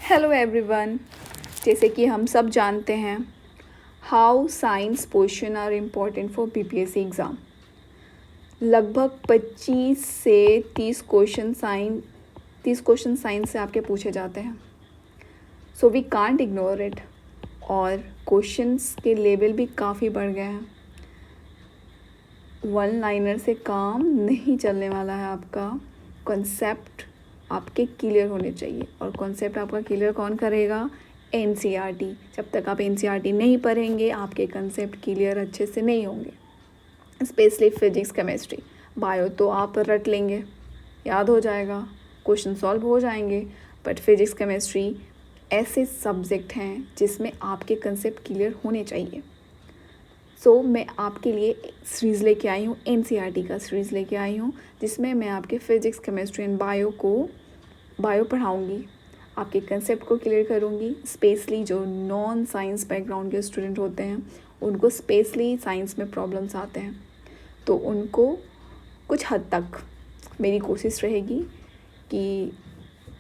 Hello everyone. जैसे कि हम सब जानते हैं how science question are important for BPSC exam. लगभग 25 से 30 क्वेश्चन साइंस से आपके पूछे जाते हैं। So we can't ignore it. और क्वेश्चंस के लेवल भी काफ़ी बढ़ गए हैं। वन लाइनर से काम नहीं चलने वाला है। आपका कॉन्सेप्ट आपके क्लियर होने चाहिए। और कॉन्सेप्ट आपका क्लियर कौन करेगा? एनसीईआरटी। जब तक आप एनसीईआरटी नहीं पढ़ेंगे आपके कॉन्सेप्ट क्लियर अच्छे से नहीं होंगे। स्पेशली फिजिक्स, केमिस्ट्री, बायो तो आप रट लेंगे, याद हो जाएगा, क्वेश्चन सॉल्व हो जाएंगे। बट फिजिक्स, केमिस्ट्री ऐसे सब्जेक्ट हैं जिसमें आपके कॉन्सेप्ट क्लियर होने चाहिए। सो मैं आपके लिए सीरीज़ लेके आई हूँ, एनसीईआरटी का सीरीज़ लेके आई हूँ, जिसमें मैं आपके फिजिक्स, केमिस्ट्री एंड बायो पढ़ाऊँगी, आपके कंसेप्ट को क्लियर करूँगी। स्पेशली जो नॉन साइंस बैकग्राउंड के स्टूडेंट होते हैं उनको स्पेशली साइंस में प्रॉब्लम्स आते हैं, तो उनको कुछ हद तक मेरी कोशिश रहेगी कि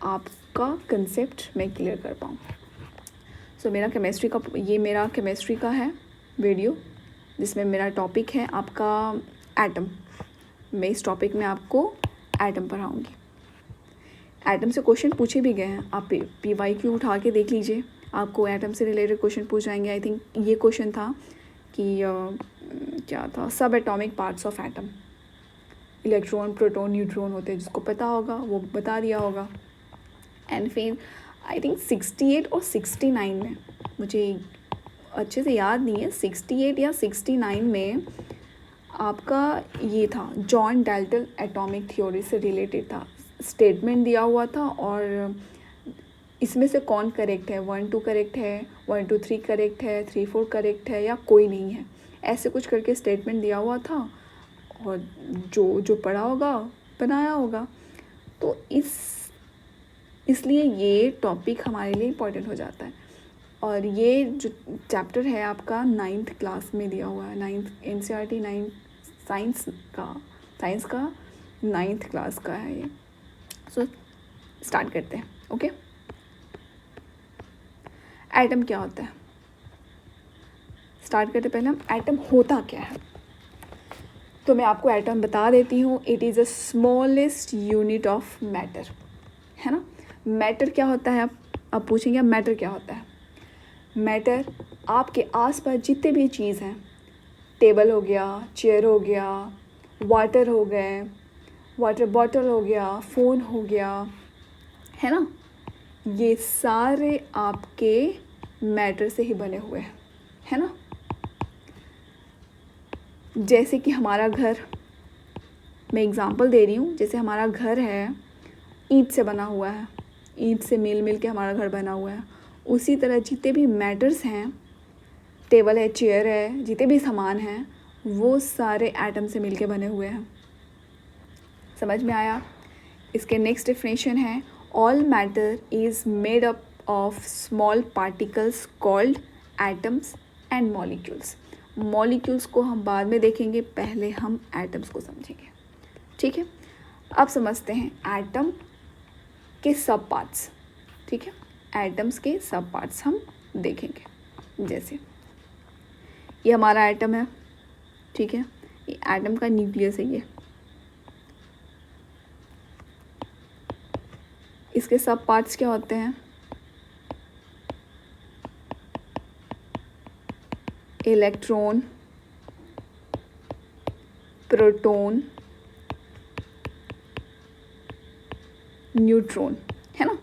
आपका कंसेप्ट मैं क्लियर कर पाऊँ। सो मेरा केमिस्ट्री का है वीडियो, जिसमें मेरा टॉपिक है आपका एटम। मैं इस टॉपिक में आपको एटम पढ़ाऊँगी। एटम से क्वेश्चन पूछे भी गए हैं, आप PYQ उठा के देख लीजिए, आपको एटम से रिलेटेड क्वेश्चन पूछ जाएंगे। आई थिंक ये क्वेश्चन था कि क्या था, सब atomic parts of atom, electron, proton, neutron होते हैं। जिसको पता होगा वो बता दिया होगा। एंड फिर आई थिंक 68 और 69 में, मुझे अच्छे से याद नहीं है, 68 या 69 में आपका ये था, जॉन डाल्टन एटॉमिक थ्योरी से रिलेटेड था। स्टेटमेंट दिया हुआ था और इसमें से कौन करेक्ट है, 1 2 करेक्ट है, 1 2 3 करेक्ट है, 3 4 करेक्ट है या कोई नहीं है, ऐसे कुछ करके स्टेटमेंट दिया हुआ था। और जो पढ़ा होगा बनाया होगा। तो इसलिए ये टॉपिक हमारे लिए इम्पोर्टेंट हो जाता है। और ये जो चैप्टर है आपका 9th क्लास में दिया हुआ है, 9th एनसीईआरटी 9 साइंस का 9th क्लास का है ये। सो स्टार्ट करते हैं। ओके, एटम क्या होता है स्टार्ट करते पहले हम एटम होता क्या है। तो मैं आपको एटम बता देती हूँ। It is a smallest unit of matter, है ना। मैटर क्या होता है? आप पूछेंगे मैटर क्या होता है। मैटर आपके आसपास जितने भी चीज़ हैं, टेबल हो गया, चेयर हो गया, वाटर हो गए, वाटर बॉटल हो गया, फ़ोन हो गया, है ना, ये सारे आपके मैटर से ही बने हुए हैं, है ना। जैसे कि हमारा घर, मैं एग्ज़ाम्पल दे रही हूँ, जैसे हमारा घर है ईंट से बना हुआ है, ईंट से मिल के हमारा घर बना हुआ है। उसी तरह जितने भी मैटर्स हैं, टेबल है, चेयर है, जितने भी सामान हैं, वो सारे एटम से मिलके बने हुए हैं। समझ में आया? इसके नेक्स्ट डेफिनेशन है, all matter is made up of small particles called atoms and molecules. Molecules को हम बाद में देखेंगे, पहले हम एटम्स को समझेंगे, ठीक है। अब समझते हैं एटम के सब पार्ट्स, ठीक है। एटम्स के सब पार्ट्स हम देखेंगे। जैसे ये हमारा एटम है, ठीक है, ये एटम का न्यूक्लियस है ये। इसके सब पार्ट्स क्या होते हैं? इलेक्ट्रॉन, प्रोटॉन, न्यूट्रॉन, है ना।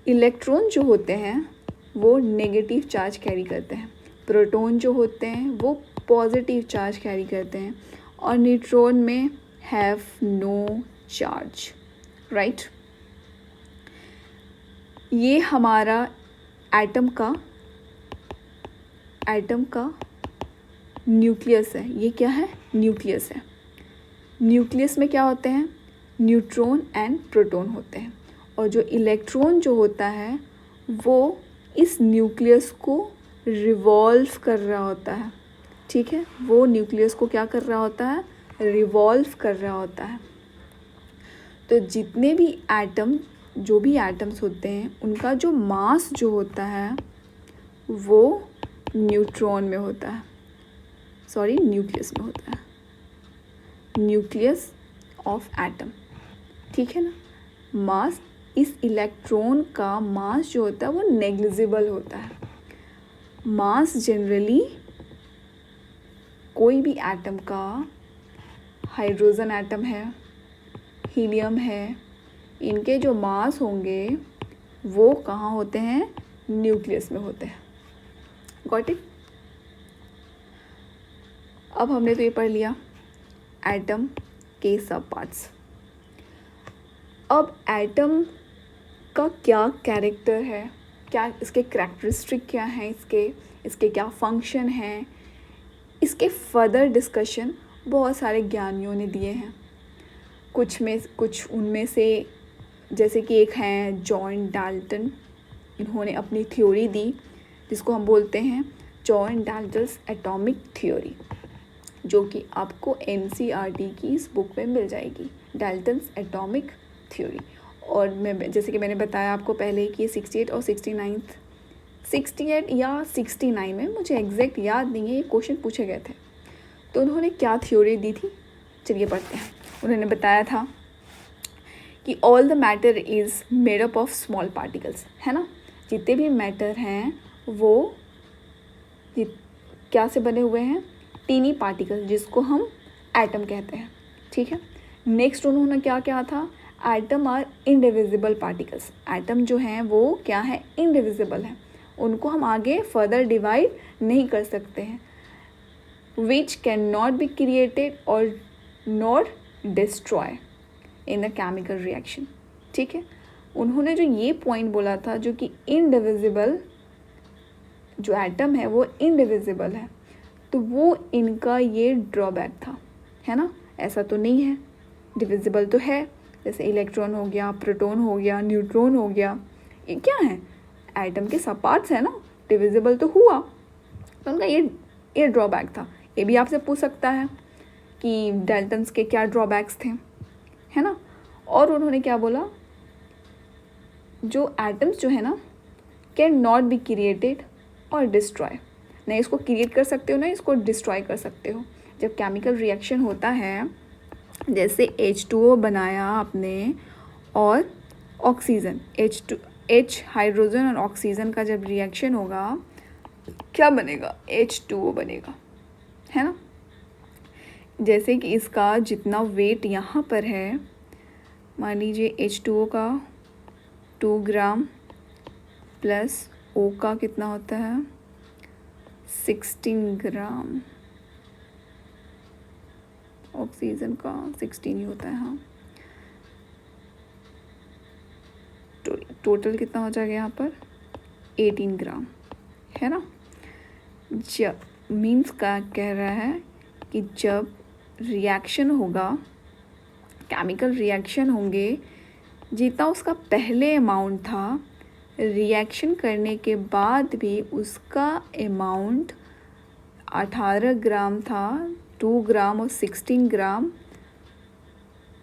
इलेक्ट्रॉन जो होते हैं वो नेगेटिव चार्ज कैरी करते हैं, प्रोटॉन जो होते हैं वो पॉजिटिव चार्ज कैरी करते हैं, और न्यूट्रॉन में हैव नो चार्ज, राइट। ये हमारा एटम का न्यूक्लियस है। ये क्या है? न्यूक्लियस है। न्यूक्लियस में क्या होते हैं? न्यूट्रॉन एंड प्रोटॉन होते हैं। और जो इलेक्ट्रॉन जो होता है वो इस न्यूक्लियस को रिवॉल्व कर रहा होता है, ठीक है। वो न्यूक्लियस को क्या कर रहा होता है? रिवॉल्व कर रहा होता है। तो जितने भी एटम जो भी एटम्स होते हैं उनका जो मास जो होता है वो न्यूट्रॉन में होता है, सॉरी न्यूक्लियस में होता है, न्यूक्लियस ऑफ एटम, ठीक है ना। मास, इस इलेक्ट्रॉन का मास जो होता है वो नेग्लिजिबल होता है। मास जनरली कोई भी एटम का, हाइड्रोजन एटम है, हीलियम है, इनके जो मास होंगे वो कहाँ होते हैं, न्यूक्लियस में होते हैं। Got it. अब हमने तो ये पढ़ लिया एटम के सब पार्ट्स। अब एटम का क्या कैरेक्टर है, क्या इसके करैक्टरिस्टिक क्या हैं, इसके क्या फंक्शन हैं, इसके फर्दर डिस्कशन बहुत सारे ज्ञानियों ने दिए हैं। कुछ उनमें से जैसे कि एक हैं जॉन डाल्टन, इन्होंने अपनी थ्योरी दी जिसको हम बोलते हैं जॉन डाल्टन्स एटॉमिक थ्योरी, जो कि आपको NCERT की इस बुक में मिल जाएगी, डाल्टन्स एटॉमिक थ्योरी। और मैं जैसे कि मैंने बताया आपको पहले कि 68 और 68 या 69 में, मुझे एग्जैक्ट याद नहीं है, ये क्वेश्चन पूछे गए थे। तो उन्होंने क्या थ्योरी दी थी, चलिए पढ़ते हैं। उन्होंने बताया था कि all the matter is made up of small particles, है ना। जितने भी मैटर हैं वो क्या से बने हुए हैं, टीनी पार्टिकल, जिसको हम एटम कहते हैं, ठीक है। नेक्स्ट उन्होंने क्या कहा था, atom are indivisible particles. Atom जो हैं वो क्या है, इनडिविजिबल हैं, उनको हम आगे फर्दर डिवाइड नहीं कर सकते हैं। Which can not be created और not destroy in the chemical reaction, ठीक है। उन्होंने जो ये पॉइंट बोला था, जो कि इनडिविजिबल जो एटम है वो इनडिविजिबल है, तो वो इनका ये ड्रॉबैक था, है ना। ऐसा तो नहीं है, डिविजिबल तो है, जैसे इलेक्ट्रॉन हो गया, प्रोटॉन हो गया, न्यूट्रॉन हो गया, ये क्या है, एटम के सब पार्ट्स है ना, डिविजिबल तो हुआ। तो उनका ये ड्रॉबैक था। ये भी आपसे पूछ सकता है कि डाल्टन्स के क्या ड्रॉबैक्स थे, है ना। और उन्होंने क्या बोला, जो एटम्स जो है ना कैन नॉट बी क्रिएटेड और डिस्ट्रॉय, नहीं इसको क्रिएट कर सकते हो ना इसको डिस्ट्रॉय कर सकते हो। जब केमिकल रिएक्शन होता है, जैसे H2O बनाया आपने और ऑक्सीजन, H हाइड्रोजन और ऑक्सीजन का जब रिएक्शन होगा क्या बनेगा, H2O बनेगा, है ना। जैसे कि इसका जितना वेट यहाँ पर है, मान लीजिए H2O का 2 ग्राम प्लस O का कितना होता है 16 ग्राम, ऑक्सीजन का 16 ही होता है, हाँ। टोटल कितना हो जाएगा यहाँ पर 18 ग्राम, है ना। जब मीन्स का कह रहा है कि जब रिएक्शन होगा, केमिकल रिएक्शन होंगे, जितना उसका पहले अमाउंट था, रिएक्शन करने के बाद भी उसका अमाउंट 18 ग्राम था, 2 ग्राम और 16 ग्राम,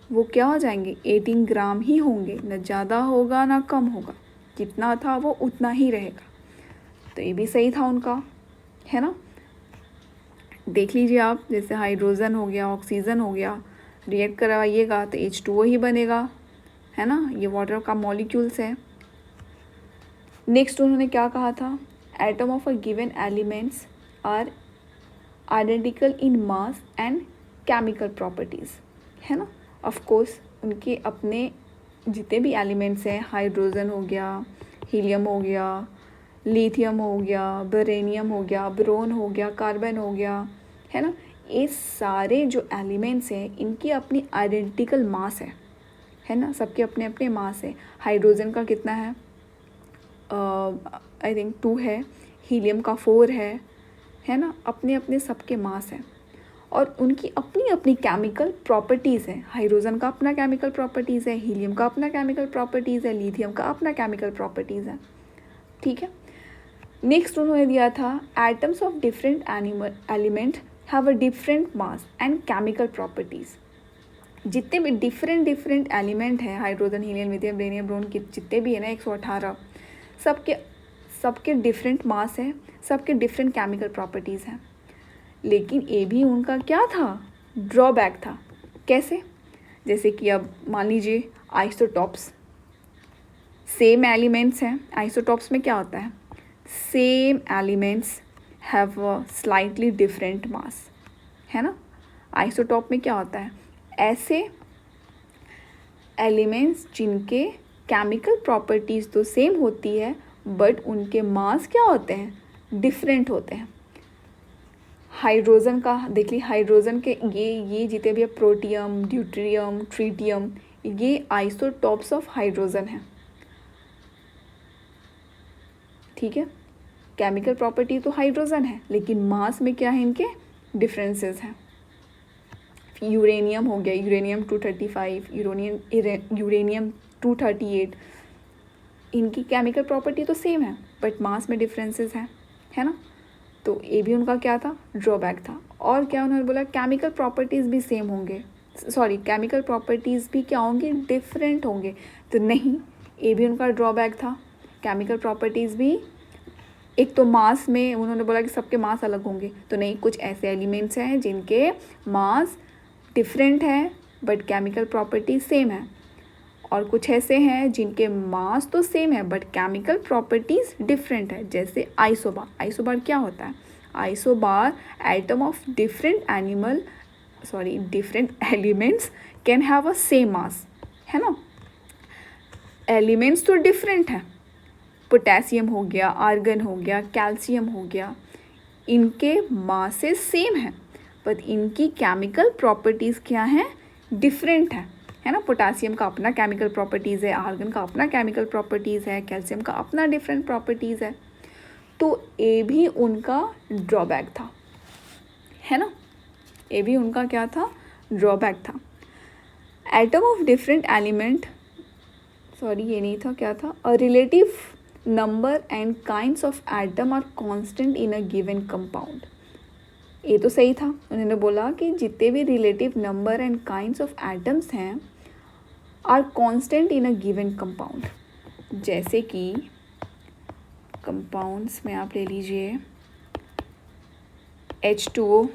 वो क्या हो जाएंगे 18 ग्राम ही होंगे, न ज़्यादा होगा ना कम होगा, जितना था वो उतना ही रहेगा। तो ये भी सही था उनका, है ना। देख लीजिए आप, जैसे हाइड्रोजन हो गया, ऑक्सीजन हो गया, रिएक्ट करवाइएगा तो H2O ही बनेगा, है ना। ये वाटर का मॉलिक्यूल्स है। नेक्स्ट उन्होंने क्या कहा था, atom of a given elements are identical in mass and chemical properties, है ना। ऑफ कोर्स उनके अपने जितने भी एलिमेंट्स हैं, हाइड्रोजन हो गया, हीलियम हो गया, लिथियम हो गया, बेरेनियम हो गया, ब्रोन हो गया, कार्बन हो गया, है ना। ये सारे जो एलिमेंट्स हैं इनकी अपनी आइडेंटिकल मास है ना, सबके अपने अपने मास है। हाइड्रोजन का कितना है, आई थिंक 2 है, हीलियम का 4 है ना। अपने अपने सबके मास हैं और उनकी अपनी अपनी केमिकल प्रॉपर्टीज़ हैं। हाइड्रोजन का अपना केमिकल प्रॉपर्टीज़ है, हीलियम का अपना केमिकल प्रॉपर्टीज़ है, लिथियम का अपना केमिकल प्रॉपर्टीज़ है, ठीक है। नेक्स्ट उन्होंने दिया था atoms of different element have a different mass and chemical properties. जितने भी डिफरेंट एलिमेंट हैं, hydrogen, helium, lithium, beryllium, boron के जितने भी है ना 118, सबके डिफरेंट मास है, सबके डिफरेंट केमिकल प्रॉपर्टीज़ हैं। लेकिन ये भी उनका क्या था, ड्रॉबैक था। कैसे? जैसे कि अब मान लीजिए आइसोटॉप्स, सेम एलिमेंट्स हैं। आइसोटॉप्स में क्या होता है, same elements have a slightly different mass, है ना। आइसोटॉप में क्या होता है, ऐसे एलिमेंट्स जिनके केमिकल प्रॉपर्टीज़ तो सेम होती है बट उनके मास क्या होते हैं, डिफरेंट होते हैं। हाइड्रोजन का देख ली, हाइड्रोजन के ये जितने भी प्रोटियम, ड्यूटेरियम, ट्रिटियम, ये आइसोटॉप्स ऑफ हाइड्रोजन हैं, ठीक है। केमिकल प्रॉपर्टी तो हाइड्रोजन है लेकिन मास में क्या है, इनके डिफरेंसेस हैं। यूरेनियम हो गया, यूरेनियम 235, यूरेनियम 238, इनकी केमिकल प्रॉपर्टी तो सेम है बट मास में डिफरेंसेस हैं, है ना। तो ये भी उनका क्या था, ड्रॉबैक था। और क्या उन्होंने बोला, केमिकल प्रॉपर्टीज़ भी सेम होंगे, सॉरी केमिकल प्रॉपर्टीज़ भी क्या होंगे, डिफरेंट होंगे। तो नहीं, ये भी उनका ड्रॉबैक था। केमिकल प्रॉपर्टीज़ भी, एक तो मास में उन्होंने बोला कि सबके मास अलग होंगे, तो नहीं, कुछ ऐसे एलिमेंट्स हैं जिनके मास डिफरेंट है बट केमिकल प्रॉपर्टी सेम है, और कुछ ऐसे हैं जिनके मास तो सेम है बट केमिकल प्रॉपर्टीज़ डिफरेंट है। जैसे आइसोबार, आइसोबार क्या होता है, isobar atom of different elements can have a same mass, है ना। एलिमेंट्स तो डिफरेंट हैं, पोटेशियम हो गया, आर्गन हो गया, कैल्शियम हो गया, इनके मासेस सेम हैं बट इनकी केमिकल प्रॉपर्टीज़ क्या हैं, डिफरेंट है ना। पोटेशियम का अपना केमिकल प्रॉपर्टीज़ है, आर्गन का अपना केमिकल प्रॉपर्टीज़ है, कैल्शियम का अपना डिफरेंट प्रॉपर्टीज़ है। तो ये भी उनका ड्रॉबैक था, है ना। ये भी उनका क्या था, ड्रॉबैक था। Atom of different element, sorry ये नहीं था, क्या था, a relative number and kinds of atom are constant in a given compound. ये तो सही था, उन्होंने बोला कि जितने भी relative number and kinds of atoms हैं are constant in a given compound. जैसे कि कंपाउंड्स में आप ले लीजिए H2O,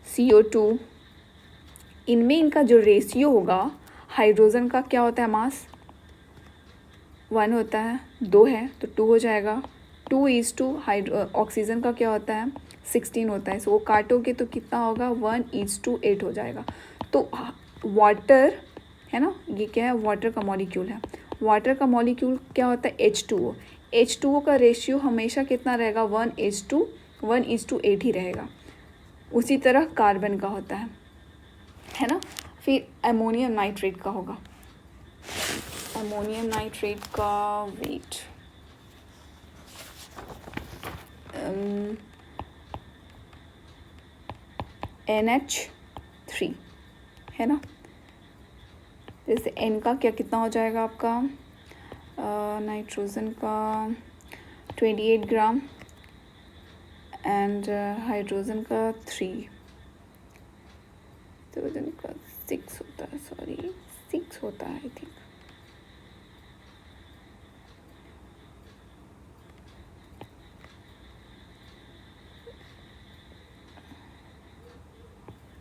CO2, इनमें इनका जो रेशियो होगा, हाइड्रोजन का क्या होता है, मास 1 होता है, 2 है तो 2 हो जाएगा। 2:, ऑक्सीजन का क्या होता है, 16 होता है। सो वो काटोगे तो कितना होगा, 1:8 हो जाएगा। तो वाटर है ना, ये क्या है, वाटर का मॉलिक्यूल है। वाटर का मॉलिक्यूल क्या होता है, H2O। H2O का रेशियो हमेशा कितना रहेगा, 1:8 ही रहेगा। उसी तरह कार्बन का होता है ना। फिर अमोनियम नाइट्रेट का होगा, अमोनियम नाइट्रेट का वेट NH3 है ना। जैसे N का क्या कितना हो जाएगा आपका, नाइट्रोजन का 28 ग्राम एंड हाइड्रोजन का 3, हाइड्रोजन का 6 होता है, सॉरी 6 होता है आई थिंक।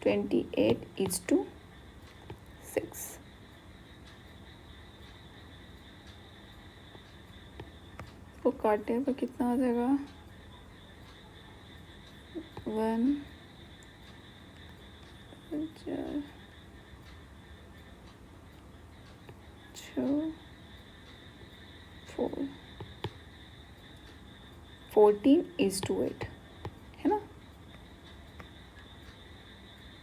तो 28:6, वो काटे तो कितना हो जाएगा, 1 4 2 4 14:8 है ना।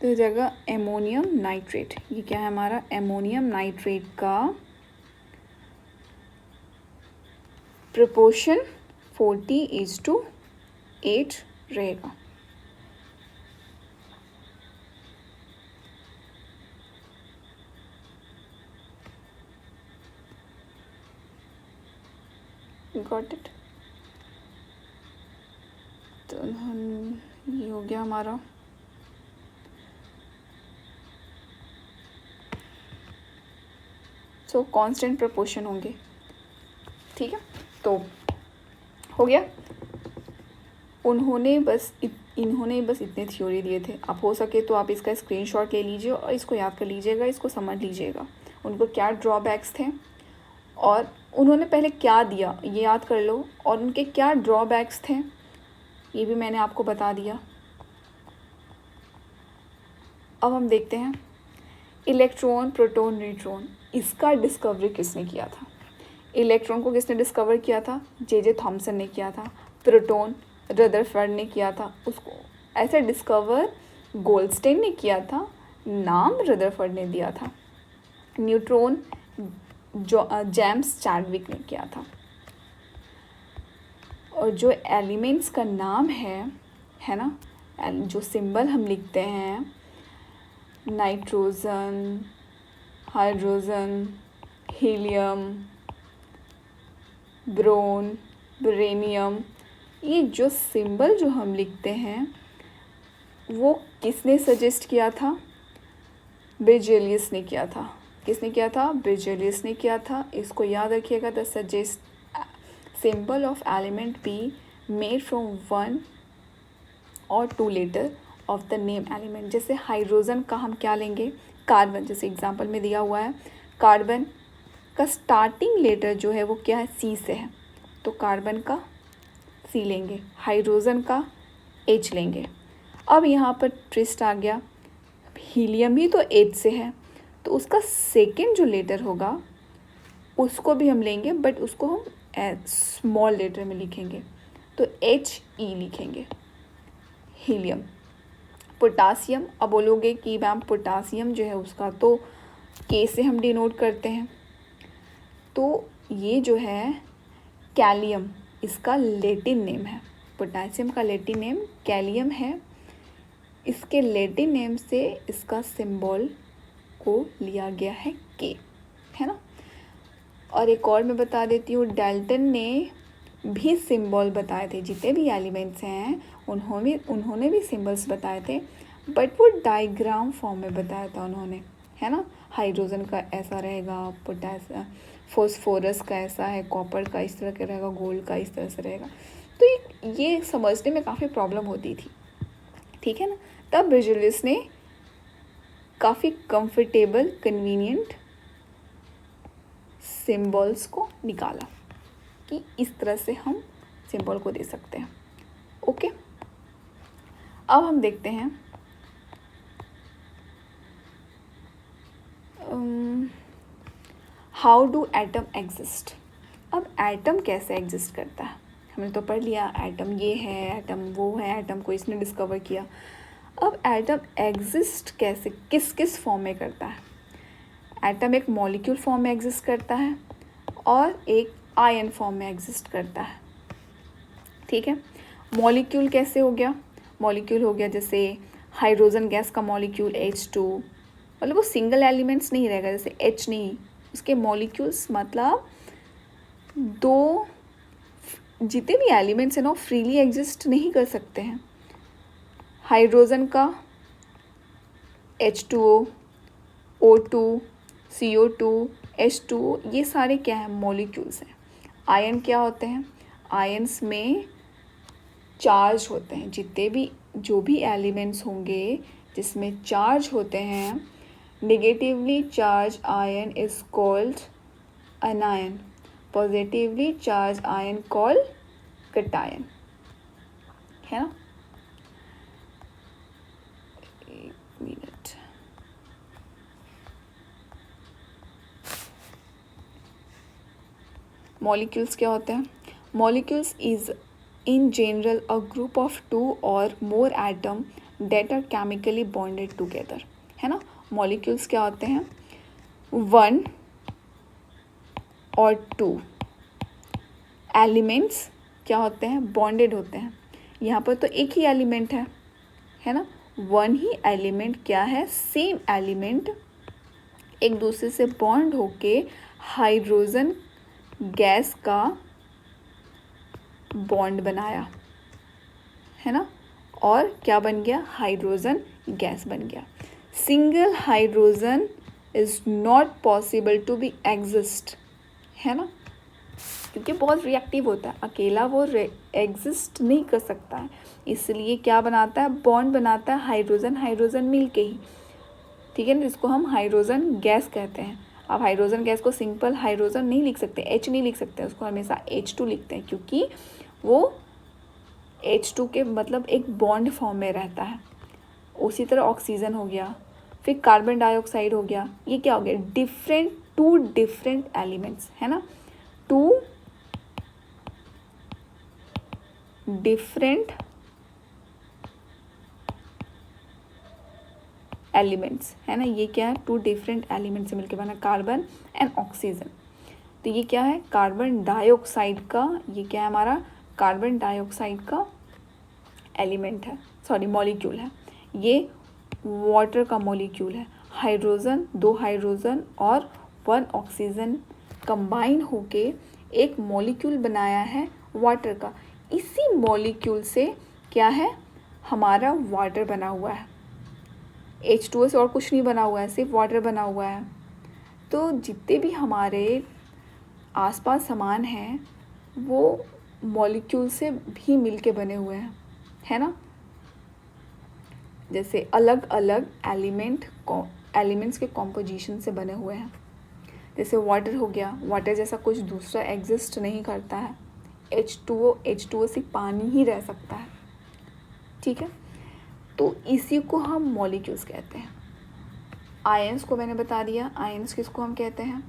तो जगह एमोनियम नाइट्रेट, ये क्या है हमारा, एमोनियम नाइट्रेट का प्रोपोर्शन 40:8 रहेगा। Got it. तो हम, ये हो गया हमारा सो कांस्टेंट प्रपोर्शन होंगे। ठीक है, तो हो गया। इन्होंने बस इतने थ्योरी दिए थे। आप हो सके तो आप इसका स्क्रीनशॉट ले लीजिए और इसको याद कर लीजिएगा, इसको समझ लीजिएगा उनको क्या ड्रॉबैक्स थे और उन्होंने पहले क्या दिया ये याद कर लो, और उनके क्या ड्रॉबैक्स थे ये भी मैंने आपको बता दिया। अब हम देखते हैं इलेक्ट्रॉन, प्रोटॉन, न्यूट्रॉन, इसका डिस्कवरी किसने किया था। इलेक्ट्रॉन को किसने डिस्कवर किया था? जे थॉमसन ने किया था। प्रोटॉन रदरफोर्ड ने किया था, उसको ऐसे डिस्कवर गोल्डस्टेन ने किया था, नाम रदरफोर्ड ने दिया था। न्यूट्रॉन जेम्स चैडविक ने किया था। और जो एलिमेंट्स का नाम है ना, जो सिंबल हम लिखते हैं, नाइट्रोजन, हाइड्रोजन, हीलियम, ब्रोन, ब्रेनियम, ये जो सिंबल जो हम लिखते हैं वो किसने सजेस्ट किया था? बेrzelius ने किया था। किसने किया था? बेrzelius ने किया था। इसको याद रखिएगा, the suggest symbol of element be made from 1 और 2 letter of the name element. जैसे हाइड्रोजन का हम क्या लेंगे? कार्बन, जैसे एग्जांपल में दिया हुआ है, कार्बन का स्टार्टिंग लेटर जो है वो क्या है? सी से है, तो कार्बन का सी लेंगे, हाइड्रोजन का एच लेंगे। अब यहाँ पर ट्विस्ट आ गया, हीलियम ही तो एच से है, तो उसका सेकेंड जो लेटर होगा उसको भी हम लेंगे, बट उसको हम स्मॉल लेटर में लिखेंगे, तो एच ई लिखेंगे, हीलियम। पोटासियम, अब बोलोगे कि मैम पोटासियम जो है उसका तो के से हम डिनोट करते हैं, तो ये जो है कैलियम, इसका लैटिन नेम है। पोटासियम का लैटिन नेम कैलियम है, इसके लैटिन नेम से इसका सिंबल को लिया गया है के, है ना। और एक और मैं बता देती हूँ, डाल्टन ने भी सिंबल बताए थे, जितने भी एलिमेंट्स हैं उन्होंने भी सिंबल्स बताए थे, बट वो डायग्राम फॉर्म में बताया था उन्होंने, है ना। हाइड्रोजन का ऐसा रहेगा, फॉस्फोरस का ऐसा है, कॉपर का इस तरह का रहेगा, गोल्ड का इस तरह से रहेगा, तो ये समझने में काफ़ी प्रॉब्लम होती थी, ठीक है ना। तब बेrzelius ने काफ़ी कंफर्टेबल कन्वीनियंट सिंबल्स को निकाला कि इस तरह से हम सिंबल को दे सकते हैं। ओके, अब हम देखते हैं हाउ डू एटम एग्जिस्ट। अब एटम कैसे एग्जिस्ट करता है, हमने तो पढ़ लिया, एटम ये है, एटम वो है, एटम को इसने डिस्कवर किया। अब एटम एग्जिस्ट कैसे, किस किस फॉर्म में करता है? एटम एक मॉलिक्यूल फॉर्म में एग्जिस्ट करता है और एक आयन फॉर्म में एग्जिस्ट करता है, ठीक है। मॉलिक्यूल कैसे हो गया? मॉलिक्यूल हो गया जैसे हाइड्रोजन गैस का मॉलिक्यूल H2, मतलब वो सिंगल एलिमेंट्स नहीं रहेगा, जैसे H नहीं, उसके मॉलिक्यूल्स मतलब दो, जितने भी एलिमेंट्स हैं ना फ्रीली एग्जिस्ट नहीं कर सकते हैं। हाइड्रोजन का H2O, O2, CO2, H2O, ये सारे क्या हैं? मॉलिक्यूल्स हैं। आयन क्या होते हैं? आयन्स में चार्ज होते हैं, जितने भी जो भी एलिमेंट्स होंगे जिसमें चार्ज होते हैं, negatively charge ion is called अनायन, positively charge ion called cation, है ना। एक मिनट, मॉलिक्यूल्स क्या होते हैं? Molecules is in general a group of 2 or more atom that are chemically bonded together, है ना। मॉलिक्यूल्स क्या होते हैं? 1 और 2 एलिमेंट्स क्या होते हैं? बॉन्डेड होते हैं। यहाँ पर तो एक ही एलिमेंट है ना, 1 ही एलिमेंट क्या है? सेम एलिमेंट एक दूसरे से बॉन्ड होके हाइड्रोजन गैस का बॉन्ड बनाया, है ना, और क्या बन गया? हाइड्रोजन गैस बन गया। Single hydrogen is not possible to be exist, है ना, क्योंकि बहुत रिएक्टिव होता है, अकेला वो एग्जिस्ट नहीं कर सकता है, इसलिए क्या बनाता है, बॉन्ड बनाता है हाइड्रोजन हाइड्रोजन मिल के ही, ठीक है ना, जिसको हम हाइड्रोजन गैस कहते हैं। आप हाइड्रोजन गैस को सिंपल हाइड्रोजन नहीं लिख सकते, H नहीं लिख सकते, उसको हमेशा H2 लिखते हैं, क्योंकि वो H2 के मतलब एक बॉन्ड फॉर्म में रहता है। उसी तरह ऑक्सीजन हो गया, फिर कार्बन डाइऑक्साइड हो गया, ये क्या हो गया, टू डिफरेंट एलिमेंट्स, है ना, टू डिफरेंट एलिमेंट्स, है ना, ये क्या है, टू डिफरेंट एलिमेंट्स से मिलकर बना कार्बन एंड ऑक्सीजन। तो ये क्या है, कार्बन डाइऑक्साइड का, ये क्या है हमारा, कार्बन डाइऑक्साइड का एलिमेंट है, सॉरी मॉलिक्यूल है। ये वाटर का मॉलिक्यूल है, हाइड्रोजन, 2 हाइड्रोजन और 1 ऑक्सीजन कंबाइन होके एक मॉलिक्यूल बनाया है वाटर का। इसी मॉलिक्यूल से क्या है, हमारा वाटर बना हुआ है, H2O से और कुछ नहीं बना हुआ है, सिर्फ वाटर बना हुआ है। तो जितने भी हमारे आसपास सामान हैं वो मॉलिक्यूल से भी मिलके बने हुए हैं, है ना, जैसे अलग अलग एलिमेंट्स के कॉम्पोजिशन से बने हुए हैं। जैसे वाटर हो गया, वाटर जैसा कुछ दूसरा एग्जिस्ट नहीं करता है, H2O सिर्फ पानी ही रह सकता है, ठीक है। तो इसी को हम मॉलिक्यूल्स कहते हैं। आयंस को मैंने बता दिया, आयंस किसको हम कहते हैं,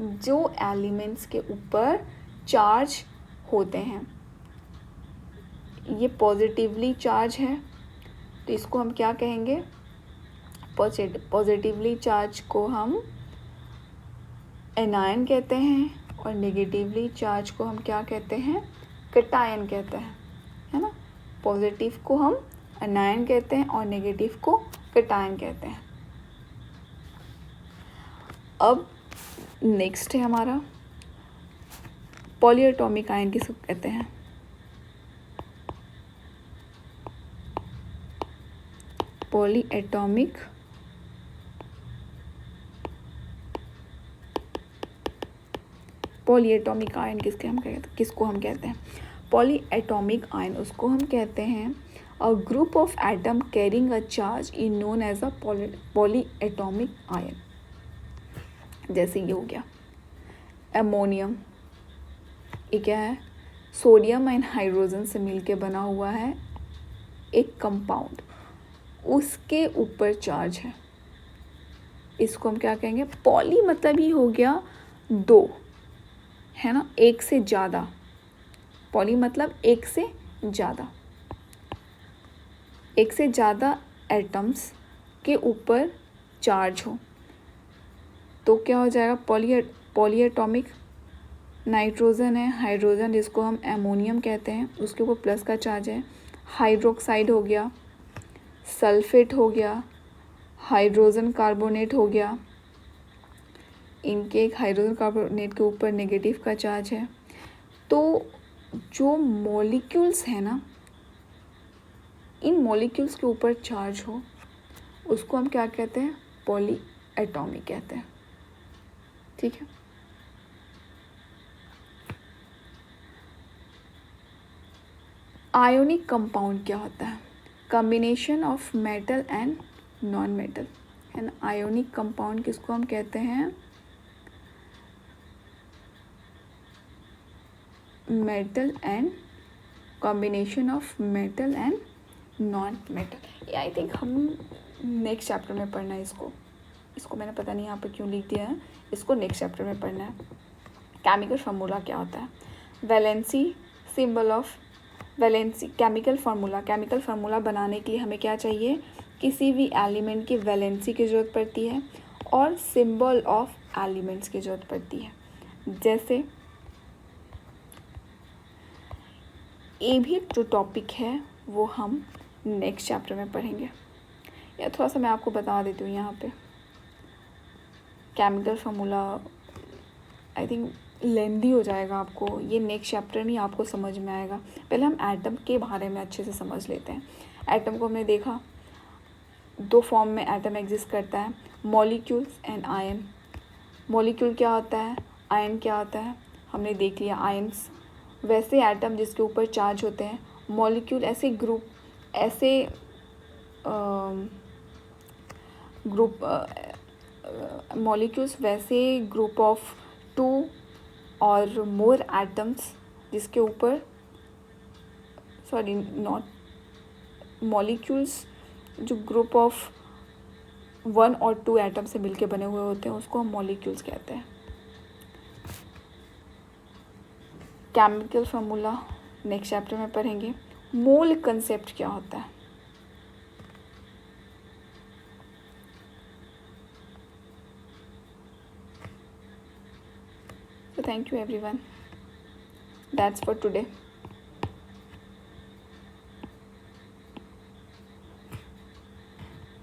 जो एलिमेंट्स के ऊपर चार्ज होते हैं। ये पॉजिटिवली चार्ज है, तो इसको हम क्या कहेंगे, पॉजिटिवली चार्ज को हम एनायन कहते हैं, और नेगेटिवली चार्ज को हम क्या कहते हैं, कैटायन कहते हैं, है ना। पॉजिटिव को हम एनायन कहते हैं और नेगेटिव को कैटायन कहते हैं। अब नेक्स्ट है हमारा पॉलीएटॉमिक आयन किसको कहते हैं, पॉलीएटॉमिक आयन किसको हम कहते हैं, पॉलीएटॉमिक आयन उसको हम कहते हैं a group of atom carrying a charge is known as a polyatomic ion. जैसे ये हो गया अमोनियम, ये क्या है, सोडियम एंड हाइड्रोजन से मिलके बना हुआ है एक कंपाउंड, उसके ऊपर चार्ज है, इसको हम क्या कहेंगे, पॉली मतलब ही हो गया 2, है ना, एक से ज़्यादा, पॉली मतलब एक से ज़्यादा एटम्स के ऊपर चार्ज हो, तो क्या हो जाएगा, पॉलीएटॉमिक। नाइट्रोजन है, हाइड्रोजन जिसको हम एमोनियम कहते हैं, उसके ऊपर प्लस का चार्ज है, हाइड्रोक्साइड हो गया, सल्फेट हो गया, हाइड्रोजन कार्बोनेट हो गया, इनके एक हाइड्रोजन कार्बोनेट के ऊपर नेगेटिव का चार्ज है। तो जो मॉलिक्यूल्स हैं ना, इन मॉलिक्यूल्स के ऊपर चार्ज हो उसको हम क्या कहते हैं, पॉलीएटॉमिक कहते हैं, ठीक है। आयोनिक कंपाउंड क्या होता है, combination of metal and non metal, है ना। आयोनिक कंपाउंड किसको हम कहते हैं, metal and combination of metal and non metal. ये आई थिंक हम नेक्स्ट चैप्टर में पढ़ना है इसको मैंने पता नहीं यहाँ पर क्यों लिख दिया है, इसको नेक्स्ट चैप्टर में पढ़ना है। केमिकल फार्मूला क्या होता है, valency symbol of valency, chemical formula बनाने के लिए हमें क्या चाहिए, किसी भी एलिमेंट की वैलेंसी की ज़रूरत पड़ती है और सिंबल ऑफ एलिमेंट्स की ज़रूरत पड़ती है। जैसे ये भी जो टॉपिक है वो हम नेक्स्ट चैप्टर में पढ़ेंगे। या थोड़ा सा मैं आपको बता देती हूँ यहाँ पे, केमिकल फार्मूला आई थिंक लेंदी हो जाएगा, आपको ये नेक्स्ट चैप्टर नहीं आपको समझ में आएगा। पहले हम एटम के बारे में अच्छे से समझ लेते हैं। एटम को हमने देखा, दो फॉर्म में एटम एग्जिस्ट करता है, मॉलिक्यूल्स एंड आयन। मॉलिक्यूल क्या होता है, आयन क्या होता है, हमने देख लिया। आयन्स वैसे एटम जिसके ऊपर चार्ज होते हैं, मॉलिक्यूल ऐसे ग्रुप, ऐसे ग्रुप, मॉलिक्यूल्स वैसे ग्रुप ऑफ 2 और मोर एटम्स जिसके ऊपर, सॉरी नॉट मॉलिक्यूल्स, जो ग्रुप ऑफ 1 और 2 एटम से मिलके बने हुए होते हैं उसको हम मॉलिक्यूल्स कहते हैं। केमिकल फार्मूला नेक्स्ट चैप्टर में पढ़ेंगे। मोल कंसेप्ट क्या होता है। So thank you everyone. That's for today.